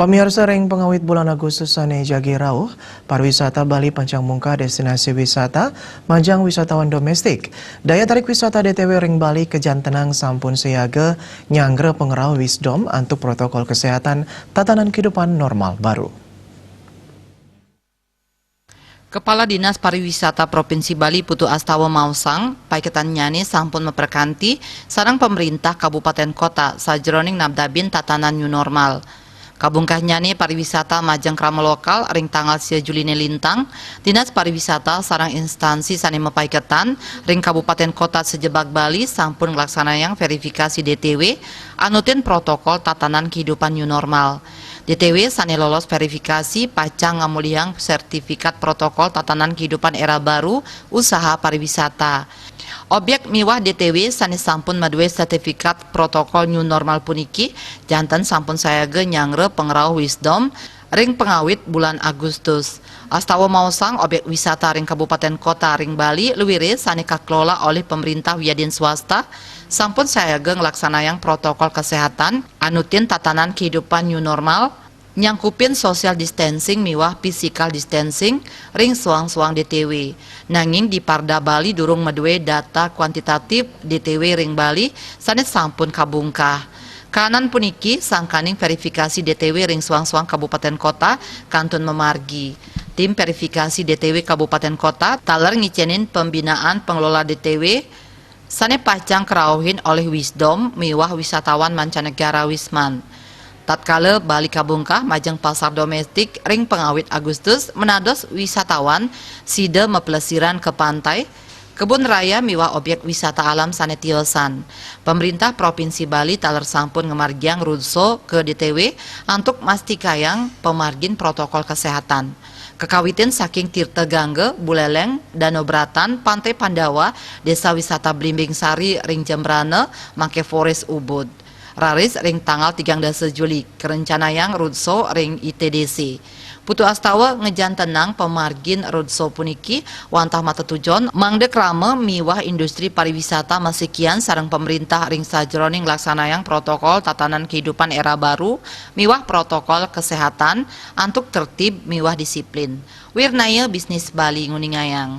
Pamirsa ring pengawit bulan Agustus sane jagi rauh, pariwisata Bali pancang mungka destinasi wisata manjang wisatawan domestik. Daya tarik wisata DTW ring Bali kejan tenang sampun siaga nyanggre pengerau wisdom untuk protokol kesehatan tatanan kehidupan normal baru. Kepala Dinas Pariwisata Provinsi Bali Putu Astawa Mausang, paiketan nyani sampun memperkanti sarang pemerintah kabupaten kota sajroning nabdabin tatanan new normal. Kabungkah nyani pariwisata majang krama lokal ring tanggal 1 Juli lintang, Dinas Pariwisata sarang instansi sane mepaiketan ring kabupaten kota sejebak Bali sampun ngelaksanayang verifikasi DTW anutin protokol tatanan kehidupan new normal. DTW sane lolos verifikasi pacang ngamuliang sertifikat protokol tatanan kehidupan era baru usaha pariwisata. Objek miwah DTW sane sampun madue sertifikat protokol new normal puniki jantan sampun sayage nyangre pengerau wisdom ring pengawit bulan Agustus. Astawa Mausang objek wisata ring kabupaten kota ring Bali luwire sane kakelola oleh pemerintah wiadin swasta sampun sayage ngelaksanayang protokol kesehatan anutin tatanan kehidupan new normal nyangkupin social distancing miwah physical distancing ring suang-suang DTW. Nanging di Parda Bali durung medue data kuantitatif DTW ring Bali sanes sampun kabungkah. Kanan puniki sangkaning verifikasi DTW ring suang-suang kabupaten kota kantun memargi. Tim verifikasi DTW kabupaten kota taler ngicenin pembinaan pengelola DTW sane pacang kerauhin oleh wisdom miwah wisatawan mancanegara wisman. Tatkala Bali kabungkah majeng pasar domestik ring pengawit Agustus menados wisatawan sida mepelesiran ke pantai, kebun raya miwah objek wisata alam sane tiosan. Pemerintah Provinsi Bali taler sampun ngemargiang rudso ke DTW untuk mastikayang pemargin protokol kesehatan. Kekawitin saking Tirta Gangge, Buleleng, Danau Bratan, Pantai Pandawa, Desa Wisata Blimbing Sari, ring Jembrane, Mangke Forest Ubud. Raris ring tanggal 13 Juli, kerencanayang rudso ring ITDC. Putu Astawa ngejan tenang pemargin rudso puniki, wantah mata tujon, mangdek rame miwah industri pariwisata masikian sarang pemerintah ring sajroning laksanayang protokol tatanan kehidupan era baru, miwah protokol kesehatan, antuk tertib miwah disiplin. Wirnaya bisnis Bali nguningayang.